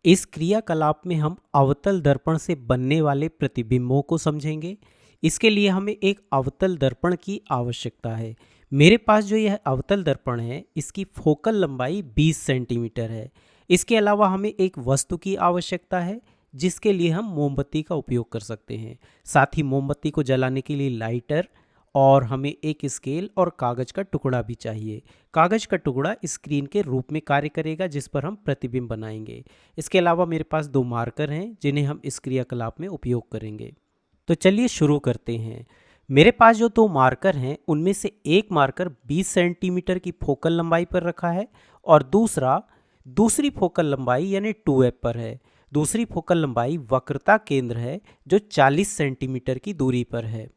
इस क्रियाकलाप में हम अवतल दर्पण से बनने वाले प्रतिबिंबों को समझेंगे। इसके लिए हमें एक अवतल दर्पण की आवश्यकता है। मेरे पास जो यह अवतल दर्पण है, इसकी फोकल लंबाई 20 सेंटीमीटर है। इसके अलावा हमें एक वस्तु की आवश्यकता है जिसके लिए हम मोमबत्ती का उपयोग कर सकते हैं। साथ ही मोमबत्ती को जलाने के लिए लाइटर और हमें एक स्केल और कागज का टुकड़ा भी चाहिए। कागज का टुकड़ा स्क्रीन के रूप में कार्य करेगा जिस पर हम प्रतिबिंब बनाएंगे। इसके अलावा मेरे पास 2 मार्कर हैं जिन्हें हम इस क्रियाकलाप में उपयोग करेंगे। तो चलिए शुरू करते हैं। मेरे पास जो 2 मार्कर हैं उनमें से एक मार्कर 20 सेंटीमीटर की फोकल लंबाई पर रखा है और दूसरा दूसरी फोकल लंबाई यानी 2F पर है। दूसरी फोकल लंबाई वक्रता केंद्र है जो 40 सेंटीमीटर की दूरी पर है।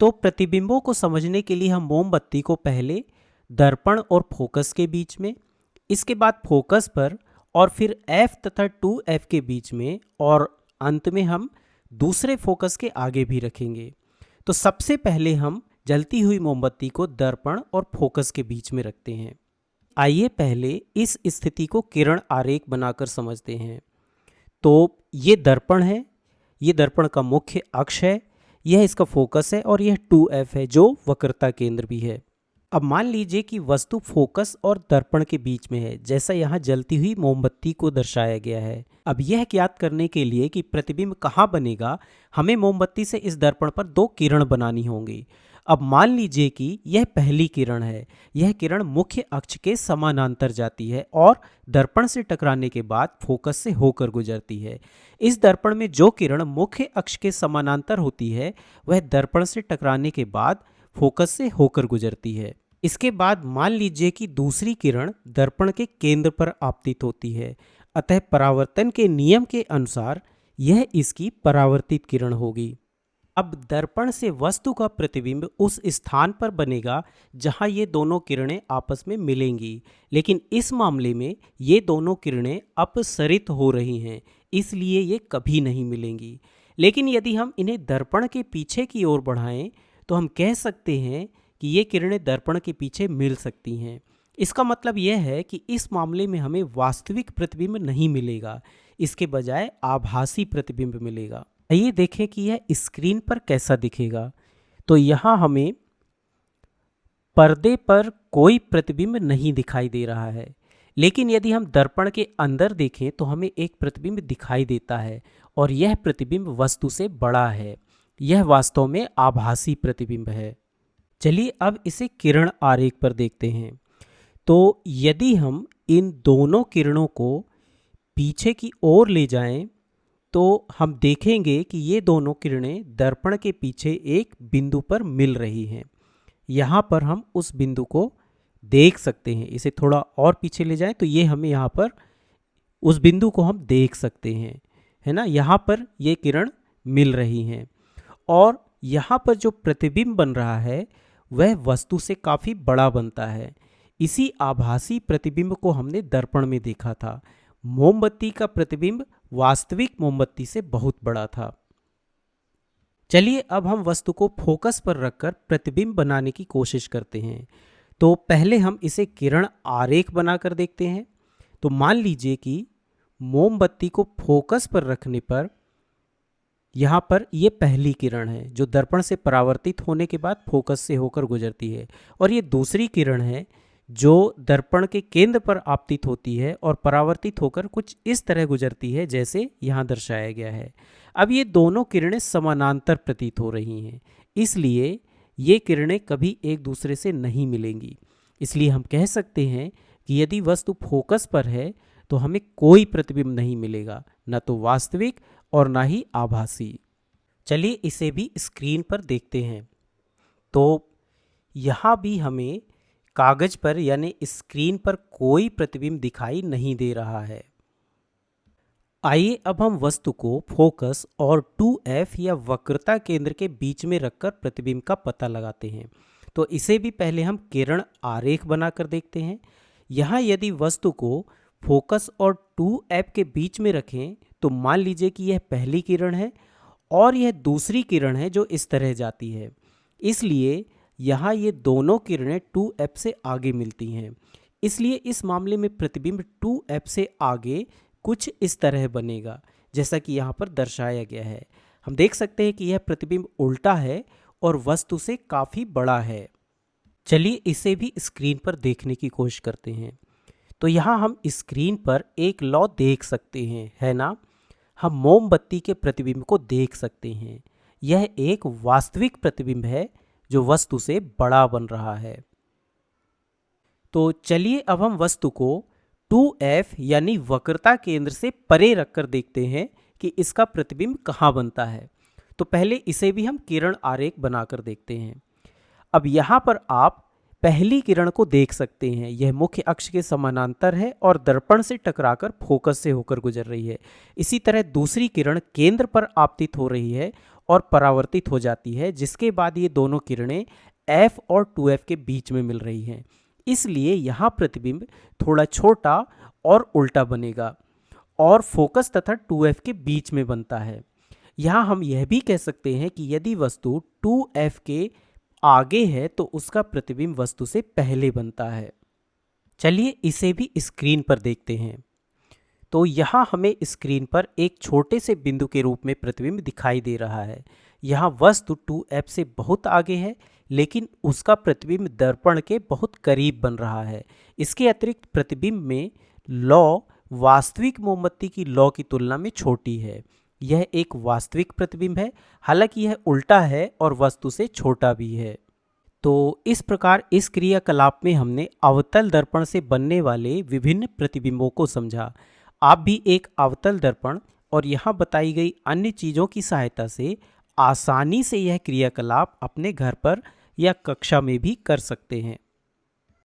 तो प्रतिबिंबों को समझने के लिए हम मोमबत्ती को पहले दर्पण और फोकस के बीच में, इसके बाद फोकस पर और फिर F तथा 2F के बीच में और अंत में हम दूसरे फोकस के आगे भी रखेंगे। तो सबसे पहले हम जलती हुई मोमबत्ती को दर्पण और फोकस के बीच में रखते हैं। आइए पहले इस स्थिति को किरण आरेख बनाकर समझते हैं। तो ये दर्पण है, ये दर्पण का मुख्य अक्ष है, यह इसका फोकस है और यह 2F है जो वक्रता केंद्र भी है। अब मान लीजिए कि वस्तु फोकस और दर्पण के बीच में है, जैसा यहाँ जलती हुई मोमबत्ती को दर्शाया गया है। अब यह ज्ञात करने के लिए कि प्रतिबिंब कहाँ बनेगा, हमें मोमबत्ती से इस दर्पण पर 2 किरण बनानी होंगी। अब मान लीजिए कि यह पहली किरण है। यह किरण मुख्य अक्ष के समानांतर जाती है और दर्पण से टकराने के बाद फोकस से होकर गुजरती है। इस दर्पण में जो किरण मुख्य अक्ष के समानांतर होती है वह दर्पण से टकराने के बाद फोकस से होकर गुजरती है। इसके बाद मान लीजिए कि दूसरी किरण दर्पण के केंद्र पर आपतित होती है। अतः परावर्तन के नियम के अनुसार यह इसकी परावर्तित किरण होगी। अब दर्पण से वस्तु का प्रतिबिंब उस स्थान पर बनेगा जहां ये दोनों किरणें आपस में मिलेंगी, लेकिन इस मामले में ये दोनों किरणें अपसरित हो रही हैं, इसलिए ये कभी नहीं मिलेंगी। लेकिन यदि हम इन्हें दर्पण के पीछे की ओर बढ़ाएं तो हम कह सकते हैं कि ये किरणें दर्पण के पीछे मिल सकती हैं। इसका मतलब यह है कि इस मामले में हमें वास्तविक प्रतिबिंब नहीं मिलेगा, इसके बजाय आभासी प्रतिबिंब मिलेगा। आइए देखें कि यह स्क्रीन पर कैसा दिखेगा। तो यहाँ हमें पर्दे पर कोई प्रतिबिंब नहीं दिखाई दे रहा है, लेकिन यदि हम दर्पण के अंदर देखें तो हमें एक प्रतिबिंब दिखाई देता है और यह प्रतिबिंब वस्तु से बड़ा है। यह वास्तव में आभासी प्रतिबिंब है। चलिए अब इसे किरण आरेख पर देखते हैं। तो यदि हम इन दोनों किरणों को पीछे की ओर ले जाएं तो हम देखेंगे कि ये दोनों किरणें दर्पण के पीछे एक बिंदु पर मिल रही हैं। यहाँ पर हम उस बिंदु को देख सकते हैं। इसे थोड़ा और पीछे ले जाएं तो ये हमें यहाँ पर उस बिंदु को हम देख सकते हैं, है ना। यहाँ पर ये किरण मिल रही हैं और यहाँ पर जो प्रतिबिंब बन रहा है वह वस्तु से काफ़ी बड़ा बनता है। इसी आभासी प्रतिबिंब को हमने दर्पण में देखा था। मोमबत्ती का प्रतिबिंब वास्तविक मोमबत्ती से बहुत बड़ा था। चलिए अब हम वस्तु को फोकस पर रखकर प्रतिबिंब बनाने की कोशिश करते हैं। तो पहले हम इसे किरण आरेख बनाकर देखते हैं। तो मान लीजिए कि मोमबत्ती को फोकस पर रखने पर यहाँ पर ये पहली किरण है जो दर्पण से परावर्तित होने के बाद फोकस से होकर गुजरती है, और ये दूसरी किरण है जो दर्पण के केंद्र पर आपतित होती है और परावर्तित होकर कुछ इस तरह गुजरती है जैसे यहाँ दर्शाया गया है। अब ये दोनों किरणें समानांतर प्रतीत हो रही हैं, इसलिए ये किरणें कभी एक दूसरे से नहीं मिलेंगी। इसलिए हम कह सकते हैं कि यदि वस्तु फोकस पर है तो हमें कोई प्रतिबिंब नहीं मिलेगा, न तो वास्तविक और ना ही आभासी। चलिए इसे भी स्क्रीन पर देखते हैं। तो यहाँ भी हमें कागज पर यानी स्क्रीन पर कोई प्रतिबिंब दिखाई नहीं दे रहा है। आइए अब हम वस्तु को फोकस और 2F या वक्रता केंद्र के बीच में रखकर प्रतिबिंब का पता लगाते हैं। तो इसे भी पहले हम किरण आरेख बनाकर देखते हैं। यहाँ यदि वस्तु को फोकस और 2F के बीच में रखें तो मान लीजिए कि यह पहली किरण है और यह दूसरी किरण है जो इस तरह जाती है। इसलिए यहाँ ये दोनों किरणें 2F से आगे मिलती हैं। इसलिए इस मामले में प्रतिबिंब 2F से आगे कुछ इस तरह बनेगा जैसा कि यहाँ पर दर्शाया गया है। हम देख सकते हैं कि यह प्रतिबिंब उल्टा है और वस्तु से काफ़ी बड़ा है। चलिए इसे भी स्क्रीन पर देखने की कोशिश करते हैं। तो यहाँ हम स्क्रीन पर एक लौ देख सकते हैं, है ना। हम मोमबत्ती के प्रतिबिंब को देख सकते हैं। यह एक वास्तविक प्रतिबिंब है जो वस्तु से बड़ा बन रहा है। तो चलिए अब हम वस्तु को 2f यानी वक्रता केंद्र से परे रखकर देखते हैं कि इसका प्रतिबिंब कहाँ बनता है। तो पहले इसे भी हम किरण आरेख बनाकर देखते हैं। अब यहाँ पर आप पहली किरण को देख सकते हैं। यह मुख्य अक्ष के समानांतर है और दर्पण से टकराकर फोकस से होकर गुजर रही है। इसी तरह दूसरी किरण केंद्र पर आपतित हो रही है और परावर्तित हो जाती है, जिसके बाद ये दोनों किरणें f और 2f के बीच में मिल रही हैं। इसलिए यहाँ प्रतिबिंब थोड़ा छोटा और उल्टा बनेगा और फोकस तथा 2f के बीच में बनता है। यहाँ हम यह भी कह सकते हैं कि यदि वस्तु 2f के आगे है तो उसका प्रतिबिंब वस्तु से पहले बनता है। चलिए इसे भी स्क्रीन पर देखते हैं। तो यहाँ हमें स्क्रीन पर एक छोटे से बिंदु के रूप में प्रतिबिंब दिखाई दे रहा है। यहाँ वस्तु 2f से बहुत आगे है, लेकिन उसका प्रतिबिंब दर्पण के बहुत करीब बन रहा है। इसके अतिरिक्त प्रतिबिंब में लौ वास्तविक मोमबत्ती की लौ की तुलना में छोटी है। यह एक वास्तविक प्रतिबिंब है, हालांकि यह उल्टा है और वस्तु से छोटा भी है। तो इस प्रकार इस क्रियाकलाप में हमने अवतल दर्पण से बनने वाले विभिन्न प्रतिबिंबों को समझा। आप भी एक अवतल दर्पण और यहाँ बताई गई अन्य चीज़ों की सहायता से आसानी से यह क्रियाकलाप अपने घर पर या कक्षा में भी कर सकते हैं।